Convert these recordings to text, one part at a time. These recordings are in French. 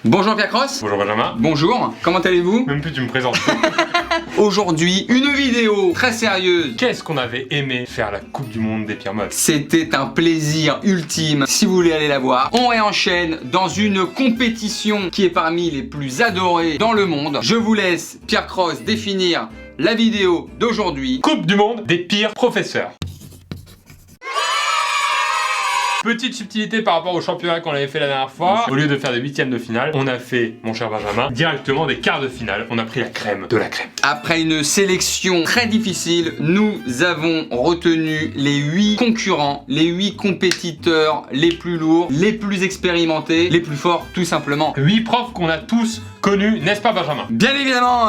Bonjour Pierre Cross. Bonjour Benjamin. Bonjour, comment allez-vous? Même plus tu me présentes. Aujourd'hui, une vidéo très sérieuse. Qu'est-ce qu'on avait aimé faire la Coupe du Monde des pires modes? C'était un plaisir ultime, si vous voulez aller la voir. On réenchaîne dans une compétition qui est parmi les plus adorées dans le monde. Je vous laisse, Pierre Cross, définir la vidéo d'aujourd'hui. Coupe du Monde des pires professeurs. Petite subtilité par rapport au championnat qu'on avait fait la dernière fois. Au lieu de faire des huitièmes de finale, on a fait, mon cher Benjamin, directement des quarts de finale. On a pris la crème de la crème. Après une sélection très difficile, nous avons retenu les 8 concurrents, les 8 compétiteurs les plus lourds, les plus expérimentés, les plus forts tout simplement. 8 profs qu'on a tous connus, n'est-ce pas Benjamin? Bien évidemment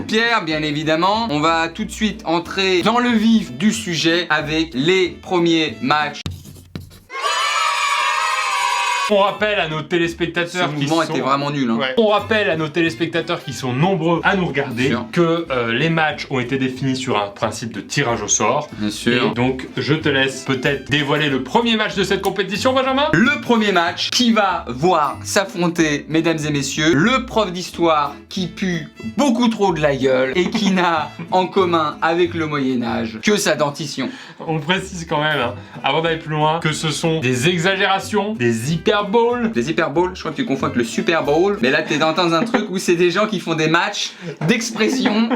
Pierre, bien évidemment. On va tout de suite entrer dans le vif du sujet avec les premiers matchs. On rappelle à nos téléspectateurs Ce mouvement était vraiment nul. Hein. Ouais. On rappelle à nos téléspectateurs qui sont nombreux à nous regarder que les matchs ont été définis sur un principe de tirage au sort. Bien sûr. Et donc je te laisse peut-être dévoiler le premier match de cette compétition, Benjamin. Le premier match qui va voir s'affronter, mesdames et messieurs, le prof d'histoire qui pue beaucoup trop de la gueule et qui n'a en commun avec le Moyen-Âge que sa dentition. On précise quand même, hein, avant d'aller plus loin, que ce sont des exagérations, des hyperboles. Les hyperboles, je crois que tu confonds avec le Super Bowl, mais là t'es dans un truc où c'est des gens qui font des matchs d'expression.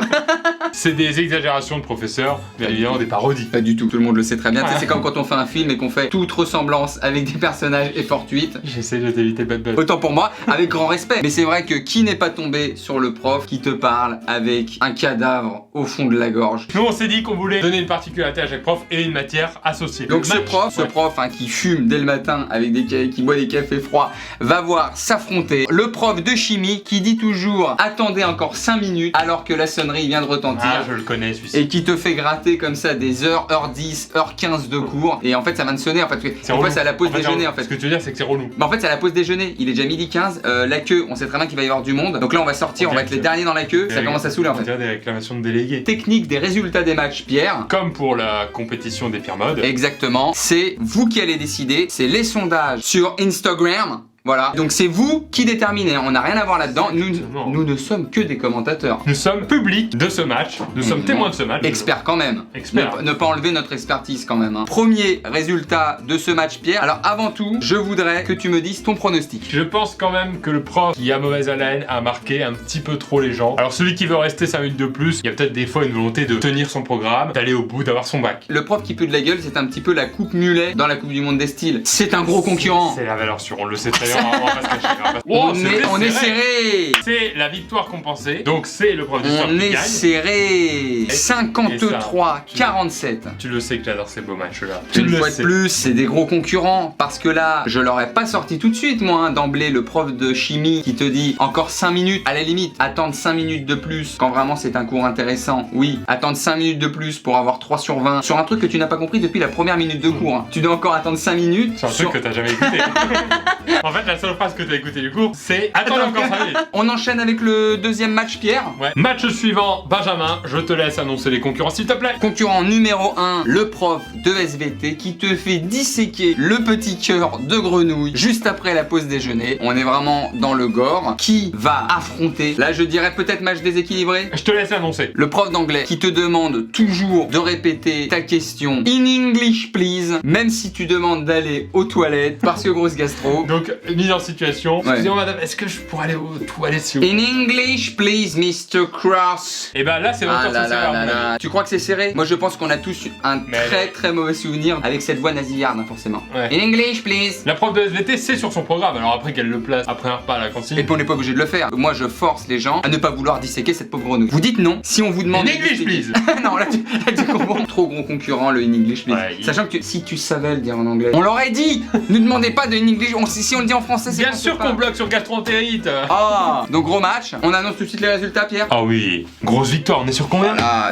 C'est des exagérations de professeurs, bien évidemment des parodies. Pas du tout, tout le monde le sait très bien. Ouais. C'est comme quand on fait un film et qu'on fait toute ressemblance avec des personnages est fortuite. J'essaie de t'éviter bad buzz. Autant pour moi, avec grand respect. Mais c'est vrai que qui n'est pas tombé sur le prof qui te parle avec un cadavre au fond de la gorge? Nous on s'est dit qu'on voulait donner une particularité à chaque prof et une matière associée. Donc ce Match. prof hein, qui fume dès le matin avec qui boit des cafés froids, va voir s'affronter le prof de chimie qui dit toujours attendez encore 5 minutes alors que la sonnerie vient de retentir. Ah, je le connais celui-ci. Et qui te fait gratter comme ça des heures, heure 10, heure 15 de cours. Et en fait ça vient de sonner en fait. En fait c'est à la pause déjeuner en fait. Ce que tu veux dire c'est que c'est relou. Mais en fait c'est à la pause déjeuner, il est déjà midi 15, la queue, on sait très bien qu'il va y avoir du monde. Donc là on va sortir, on va être les derniers dans la queue, ça commence à saouler en On fait. dirait des réclamations de délégués. Technique des résultats des matchs, Pierre. Comme pour la compétition des pires modes. Exactement, c'est vous qui allez décider, c'est les sondages sur Instagram. Voilà, donc c'est vous qui déterminez, on n'a rien à voir là-dedans, nous ne sommes que des commentateurs. Nous sommes publics de ce match, nous sommes témoins de ce match. Experts quand même, Experts. Ne pas enlever notre expertise quand même. Hein. Premier résultat de ce match Pierre, alors avant tout, je voudrais que tu me dises ton pronostic. Je pense quand même que le prof qui a mauvaise haleine a marqué un petit peu trop les gens. Alors celui qui veut rester 5 minutes de plus, il y a peut-être des fois une volonté de tenir son programme, d'aller au bout, d'avoir son bac. Le prof qui pue de la gueule, c'est un petit peu la coupe mulet dans la Coupe du Monde des styles. C'est un gros concurrent. C'est la valeur sûre, on le sait très bien, on va pas se cacher. On est serré. C'est la victoire compensée, donc c'est le prof d'histoire On qui est gagne. serré. 53-47. Tu le sais que j'adore ces beaux matchs-là. Une fois de plus, c'est des gros concurrents. Parce que là, je l'aurais pas sorti tout de suite, moi, hein, d'emblée, le prof de chimie qui te dit encore 5 minutes. À la limite, attendre 5 minutes de plus quand vraiment c'est un cours intéressant. Oui, attendre 5 minutes de plus pour avoir 3 sur 20 sur un truc que tu n'as pas compris depuis la première minute de cours. Hein. Tu dois encore attendre 5 minutes. C'est un truc que t'as jamais écouté. En fait, la seule phrase que t'as écouté du cours, c'est attends encore 5 minutes. On enchaîne avec le deuxième match, Pierre. Ouais. Match suivant, Benjamin, je te laisse annoncer les concurrents s'il te plaît. Concurrent numéro 1, le prof de SVT qui te fait disséquer le petit cœur de grenouille juste après la pause déjeuner. On est vraiment dans le gore. Qui va affronter, là je dirais peut-être match déséquilibré. Je te laisse annoncer. Le prof d'anglais qui te demande toujours de répéter ta question in English please, même si tu demandes d'aller aux toilettes parce que grosse gastro. Donc, mise en situation. Ouais. Excusez-moi madame, est-ce que je pourrais aller aux toilettes s'il vous plaît? In English please Mr. Cross. Et bah là c'est votre Ah tour, là c'est là sévère, là à mon avis. là. Tu crois que c'est serré? Moi je pense qu'on a tous un Mais très mauvais souvenir avec cette voix nasillarde hein, forcément. Ouais. In English please. La prof de SVT c'est sur son programme, alors après qu'elle le place après un repas à la cantine. Et puis on n'est pas obligé de le faire. Moi je force les gens à ne pas vouloir disséquer cette pauvre grenouille. Vous dites non si on vous demande. In English please. Non là tu comprends. Trop gros concurrent le in English please. Ouais, Sachant que si tu savais le dire en anglais, on l'aurait dit. Ne demandez pas de in English. Si on le dit en français c'est Bien qu'on sûr sait qu'on pas. bloque sur gastroentérite. Ah donc gros match. On annonce tout de suite les résultats Pierre. Ah oui, grosse victoire, on est sur combien? Ah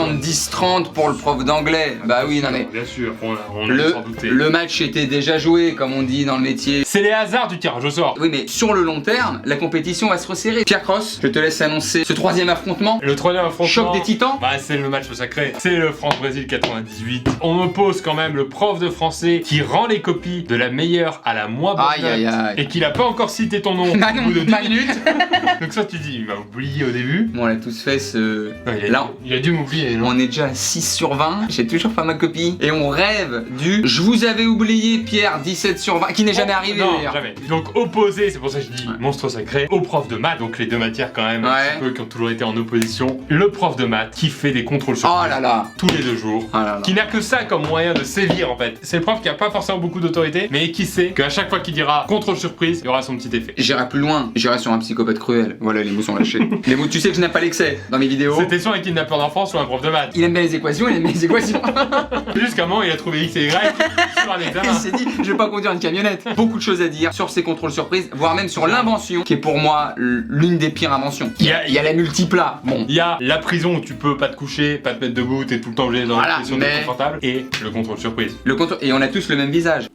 70-30 pour le prof d'anglais. Bah oui non mais. Bien sûr, on a sans douter. Le match était déjà joué, comme on dit dans le métier. C'est les hasards du tirage au sort. Oui, mais sur le long terme, la compétition va se resserrer. Pierre Cross, je te laisse annoncer ce troisième affrontement. Le troisième affrontement. Choc des titans. Bah, c'est le match sacré. C'est le France-Brésil 98. On oppose quand même le prof de français qui rend les copies de la meilleure à la moins bonne Aïe, note aïe, aïe. et qu'il a pas encore cité ton nom Bah au non, bout de 10 bah non. minutes. Donc ça tu dis, il m'a oublié au début. Bon, on a tous fait ce... Ouais, Là, il a dû m'oublier, non? on est déjà à 6 sur 20, j'ai toujours pas ma copie. Et on rêve du « Je vous avais oublié, Pierre, 17 sur 20 », qui n'est jamais arrivé Non, d'ailleurs. jamais. Donc opposé, c'est pour ça que je dis Ouais. monstre sacré, au prof de maths, donc les deux matières quand même un Ouais. petit peu qui ont toujours été en opposition. Le prof de maths qui fait des contrôles sur Oh là là. tous les 2 jours. Oh là là. Qui n'a que ça comme moyen de sévir en fait. C'est le prof qui a pas forcément beaucoup d'autorité, mais qui sait qu'à chaque fois qu'il dira contrôle surprise, il y aura son petit effet. J'irai plus loin, j'irai sur un psychopathe cruel. Voilà, les mots sont lâchés. Les mots, tu sais que je n'aime pas l'excès dans mes vidéos. C'était soit un kidnappeur d'enfants, soit un prof de maths. Il aime bien les équations, il aime bien les équations. Jusqu'à un moment, il a trouvé X et Y sur un Il examen. s'est dit, je vais pas conduire une camionnette. Beaucoup de choses à dire sur ces contrôles surprises, voire même sur l'invention, qui est pour moi l'une des pires inventions. Il y a la multiplat. Bon. Il y a la prison où tu peux pas te coucher, pas te mettre debout, t'es tout le temps obligé dans Voilà, une position mais- confortable, et le contrôle surprise. Le contrôle, et on a tous le même visage.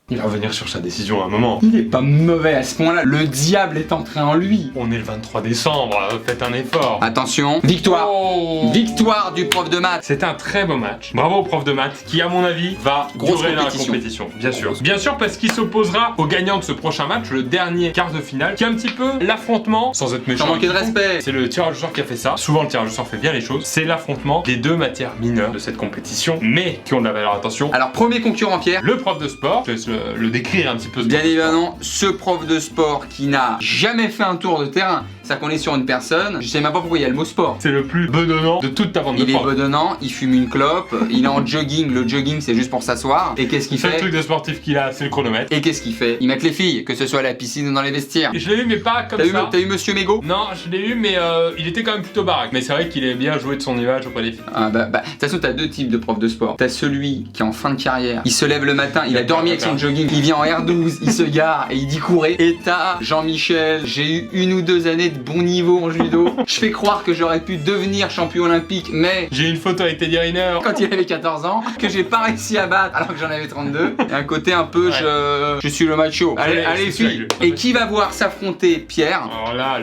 Il va revenir sur sa décision à un moment. Il est pas mauvais à ce point-là. Le diable est entré en lui. On est le 23 décembre, faites un effort. Attention, victoire. Oh. Victoire du prof de maths. C'était un très beau match. Bravo au prof de maths qui, à mon avis, va Grosse durer dans la compétition. compétition. Bien sûr. Grosse. Bien sûr, parce qu'il s'opposera au gagnant de ce prochain match, le dernier quart de finale, qui est un petit peu l'affrontement, sans être méchant. Sans manquer de avec quiconque. respect. C'est le tirage au sort qui a fait ça. Souvent, le tirage au sort fait bien les choses. C'est l'affrontement des 2 matières mineures de cette compétition, mais qui ont de la valeur. Attention. Alors, premier concurrent, Pierre. Le prof de sport, je te laisse le décrire un petit peu. Ce Bien prof de sport. évidemment, ce prof de sport qui n'a jamais fait un tour de terrain. C'est-à-dire qu'on est sur une personne, je sais même pas pourquoi il y a le mot sport. C'est le plus bedonnant de toute ta bande de Il est profs. bedonnant, il fume une clope, il est en jogging, le jogging c'est juste pour s'asseoir. Et qu'est-ce qu'il Le seul fait truc de sportif qu'il a, c'est le chronomètre. Et qu'est-ce qu'il fait Il met les filles, que ce soit à la piscine ou dans les vestiaires. Et je l'ai eu, mais pas comme ça. T'as eu Monsieur Mégot Non, je l'ai eu, mais il était quand même plutôt baraque. Mais c'est vrai qu'il aimait bien jouer de son image auprès des filles. Ah bah, de toute façon, t'as 2 types de profs de sport. T'as celui qui est en fin de carrière, il se lève le matin, il a dormi avec son jogging, il vient en R12, il se gare et il dit courez. Et t'as Jean-Michel, j'ai eu 1 ou 2 années de bon niveau en judo. Je fais croire que j'aurais pu devenir champion olympique, mais J'ai une photo avec Teddy Riner. quand il avait 14 ans, que j'ai pas réussi à battre alors que j'en avais 32. Et un côté un peu, Ouais. je suis le macho. Allez, Ouais, allez c'est filles. sûr. Et qui va voir s'affronter Pierre, Alors là,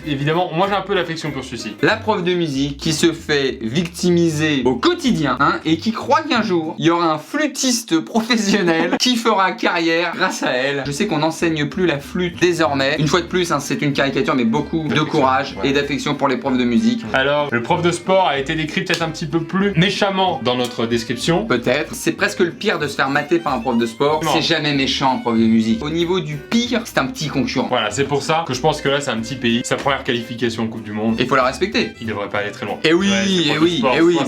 évidemment, moi j'ai un peu l'affection pour celui-ci. la prof de musique qui se fait victimiser au quotidien, hein, et qui croit qu'un jour, il y aura un flûtiste professionnel qui fera carrière grâce à elle. Je sais qu'on n'enseigne plus la flûte désormais. Une fois de plus, hein, c'est une caricature, mais beaucoup de courage ouais. et d'affection pour les profs de musique. Alors, le prof de sport a été décrit peut-être un petit peu plus méchamment dans notre description. Peut-être. C'est presque le pire de se faire mater par un prof de sport. Non. C'est jamais méchant, un prof de musique. Au niveau du pire, c'est un petit concurrent. Voilà, c'est pour ça que je pense que là c'est un petit pays. Sa première qualification en Coupe du Monde, Et faut la respecter. il devrait pas aller très loin. Et oui, Ouais, c'est et prof de oui, sport, et oui.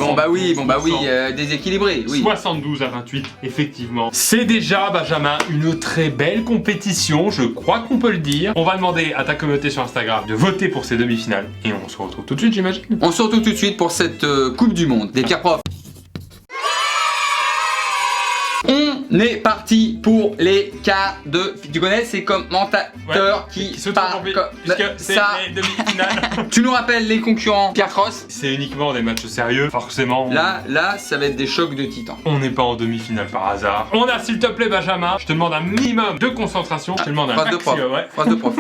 Bon bah oui, 72%. déséquilibré, oui. 72 à 28, effectivement. C'est déjà, Benjamin, une très belle compétition, je crois qu'on peut le dire. On va demander à ta communauté sur Instagram de voter pour ces demi-finales. Et on se retrouve tout de suite, j'imagine. On se retrouve tout de suite pour cette Coupe du Monde des pires profs. On est parti pour les quarts de... Tu connais ces commentateurs qui se parlent trompent comme puisque c'est ça. les demi-finales. Tu nous rappelles les concurrents, Pierre Cross? C'est uniquement des matchs sérieux, forcément. Là, ça va être des chocs de titans. On n'est pas en demi-finale par hasard. On a, s'il te plaît, Benjamin, je te demande un minimum de concentration. Je te demande un Phrase de prof. maximum, ouais. Phrase de prof.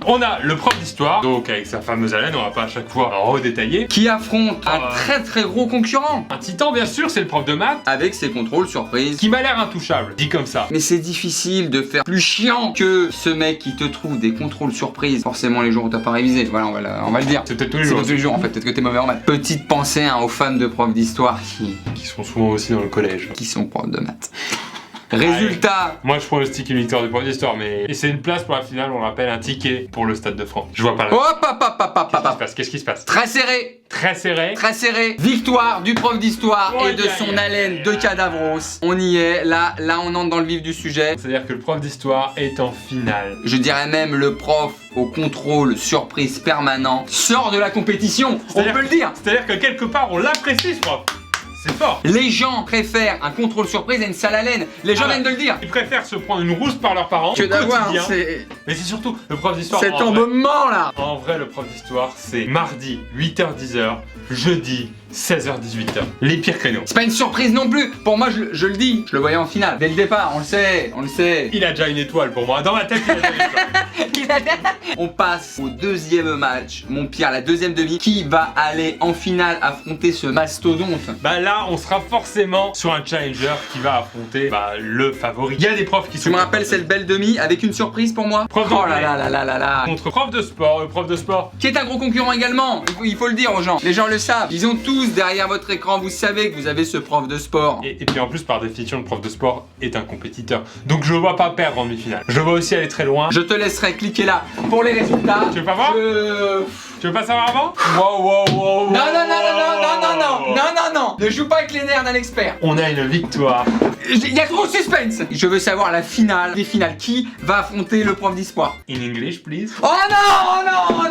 On a le prof d'histoire, donc avec sa fameuse haleine, on va pas à chaque fois redétailler. Qui affronte un très gros concurrent Un titan, bien sûr, c'est le prof de maths, avec ses contrôles surprises. qui m'a l'air intouchable, dit comme ça. Mais c'est difficile de faire plus chiant que ce mec qui te trouve des contrôles surprises. Forcément les jours où t'as pas révisé. Voilà, on va le dire. C'est peut-être tous les C'est jours. pas tous les jours en fait, peut-être que t'es mauvais en maths. Petite pensée hein, aux fans de profs d'histoire Qui sont souvent aussi dans le collège. qui sont profs de maths. Résultat, Moi je pronostique une victoire du prof d'histoire, mais. Et c'est une place pour la finale, on l'appelle un ticket pour le Stade de France. Je vois pas la. hop hop hop hop hop Qu'est-ce qui se hop. passe? Qu'est-ce qui se passe? Très serré, Très serré. très serré. Victoire du prof d'histoire Oh, et de son haleine de cadavros. On y est, là on entre dans le vif du sujet. C'est-à-dire que le prof d'histoire est en finale. Je dirais même le prof au contrôle surprise permanent sort de la compétition. On C'est-à-dire- peut le dire. C'est-à-dire que quelque part on l'apprécie ce prof. C'est fort. Les gens préfèrent un contrôle surprise à une sale haleine. Les gens Ah bah. viennent de le dire. Ils préfèrent se prendre une rousse par leurs parents Que au d'avoir quotidien. c'est- Mais c'est surtout le prof d'histoire. cet en vrai. embaumement là. En vrai, le prof d'histoire, c'est mardi 8h-10h, jeudi 16h-18h. Les pires créneaux. C'est pas une surprise non plus. Pour moi, je le dis, je le voyais en finale. Dès le départ, on le sait. Il a déjà une étoile pour moi. Dans ma tête, il a déjà une étoile. On passe au deuxième match. Mon Pierre, la deuxième demi. Qui va aller en finale affronter ce mastodonte? Bah là, on sera forcément sur un challenger qui va affronter le favori. Il y a des profs qui sont... Tu me rappelles cette belle demi avec une surprise pour moi? Prof Oh là là là là là là. contre prof de sport, le prof de sport. Qui est un gros concurrent également. Il faut le dire aux gens. Les gens le savent. Ils ont tous derrière votre écran. Vous savez que vous avez ce prof de sport. Et puis en plus, par définition, le prof de sport est un compétiteur. Donc je ne vois pas perdre en demi-finale. Je vois aussi aller très loin. Je te laisserai cliquer là pour les résultats. Tu veux pas voir? Tu veux pas savoir avant? Wow. Non. Ne joue pas avec les nerfs d'un expert. On a une victoire. Il y a trop de suspense. Je veux savoir la finale des finales. Qui va affronter le prof d'espoir? In English, please. Oh non.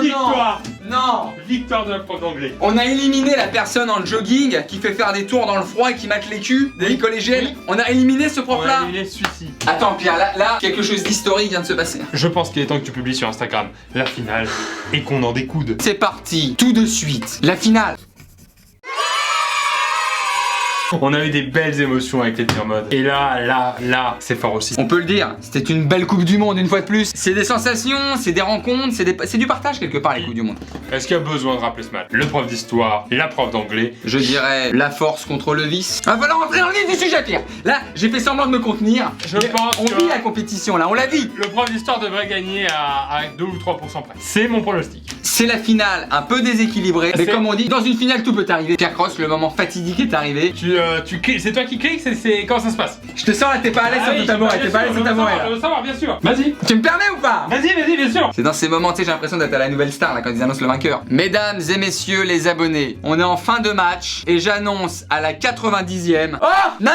Victoire. Non. Victoire de la prof d'anglais. On a éliminé la personne en jogging qui fait faire des tours dans le froid et qui mate les culs des collégiennes. Oui. On a éliminé ce On prof-là. a éliminé celui-ci. Attends Pierre, là, quelque chose d'historique vient de se passer. Je pense qu'il est temps que tu publies sur Instagram la finale et qu'on en découde. C'est parti, tout de suite, la finale. On a eu des belles émotions avec les pires modes. Et là, c'est fort aussi. On peut le dire, c'était une belle Coupe du Monde une fois de plus. C'est des sensations, c'est des rencontres, c'est du partage quelque part les Coupes du Monde. Est-ce qu'il y a besoin de rappeler ce match? Le prof d'histoire, la prof d'anglais. Je dirais la force contre le vice. Va falloir rentrer dans le vif du sujet Pierre. Là, j'ai fait semblant de me contenir. Je pense On que vit la compétition là, on l'a vu. le prof d'histoire devrait gagner à 2 ou 3% près. C'est mon pronostic. C'est la finale, un peu déséquilibrée. Mais comme on dit, dans une finale tout peut arriver. Pierre Cross, le moment fatidique est arrivé. C'est toi qui cliques, c'est comment ça se passe? Je te sens là, t'es pas à l'aise sur ton tabouret, t'es pas à l'aise sur ton tabouret là. Je veux savoir, bien sûr. Vas-y. Tu me permets ou pas? Vas-y, bien sûr. C'est dans ces moments, tu sais, j'ai l'impression d'être à la nouvelle star là quand ils annoncent le vainqueur. Mesdames et messieurs les abonnés, on est en fin de match et j'annonce à la 90e. Oh non,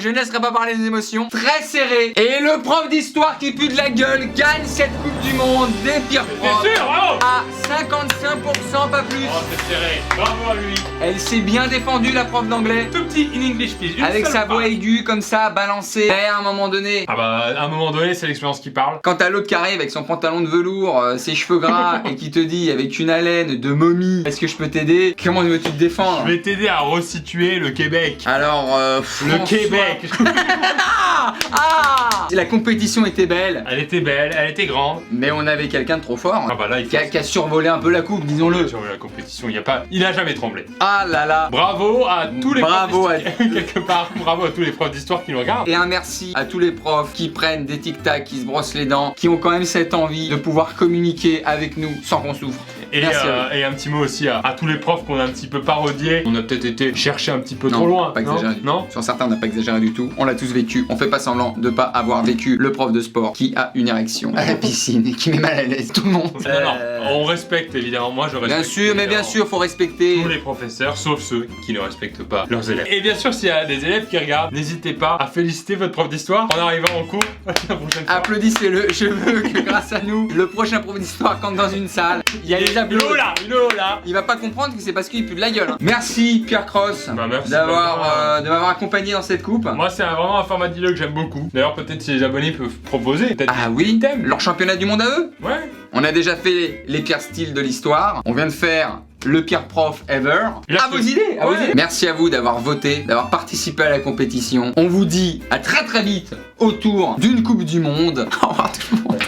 je ne laisserai pas parler des émotions. Très serré. Et le prof d'histoire qui pue de la gueule gagne cette Coupe du Monde des pires profs. Bien sûr, bravo. À 55%, pas plus. Oh, c'est serré. Bravo à lui. Elle s'est bien défendue, la prof d'anglais. Tout petit in English, please. Une Avec seule sa voix phrase. aiguë comme ça, balancée. Et à un moment donné. Ah bah, à un moment donné, c'est l'expérience qui parle. Quand t'as l'autre qui arrive avec son pantalon de velours, ses cheveux gras et qui te dit avec une haleine de momie, est-ce que je peux t'aider? Comment veux-tu te défendre? Je vais t'aider à resituer le Québec. Alors, Le Québec. La compétition était belle, Elle était belle, elle était grande. mais on avait quelqu'un de trop fort Ah bah là, il faut... qui a survolé un peu la coupe, disons-le. Sur la compétition, il a jamais tremblé. Ah là là. Bravo à tous les Bravo profs d'histoire. Quelque part, bravo à tous les profs d'histoire qui nous regardent. Et un merci à tous les profs qui prennent des tic-tac, qui se brossent les dents, qui ont quand même cette envie de pouvoir communiquer avec nous sans qu'on souffre. Et un petit mot aussi à tous les profs qu'on a un petit peu parodiés. On a peut-être été chercher un petit peu trop loin. Pas exagéré. Non. Sur certains, on n'a pas exagéré du tout. On l'a tous vécu. On fait pas semblant de pas avoir vécu le prof de sport qui a une érection à la piscine et qui met mal à l'aise tout le monde. Non, on respecte évidemment. Moi, je respecte. Bien sûr, mais bien sûr, faut respecter. Tous les professeurs, sauf ceux qui ne respectent pas leurs élèves. Et bien sûr, s'il y a des élèves qui regardent, n'hésitez pas à féliciter votre prof d'histoire en arrivant en cours la prochaine fois. Applaudissez-le. Je veux que grâce à nous, le prochain prof d'histoire quand dans une salle, il y a les applaudissements. Là. Il va pas comprendre que c'est parce qu'il pue de la gueule. Merci Pierre Cross Bah, merci, de m'avoir accompagné dans cette coupe. Moi, c'est vraiment un format d'îlot que j'aime beaucoup. D'ailleurs, peut-être si les abonnés peuvent proposer. Peut-être Ah oui, leur championnat du monde à eux. Ouais. On a déjà fait les pires styles de l'histoire. On vient de faire le pire prof ever. À vos idées, à vos idées. Merci à vous d'avoir voté, d'avoir participé à la compétition. On vous dit à très très vite autour d'une Coupe du Monde. Au revoir tout le monde.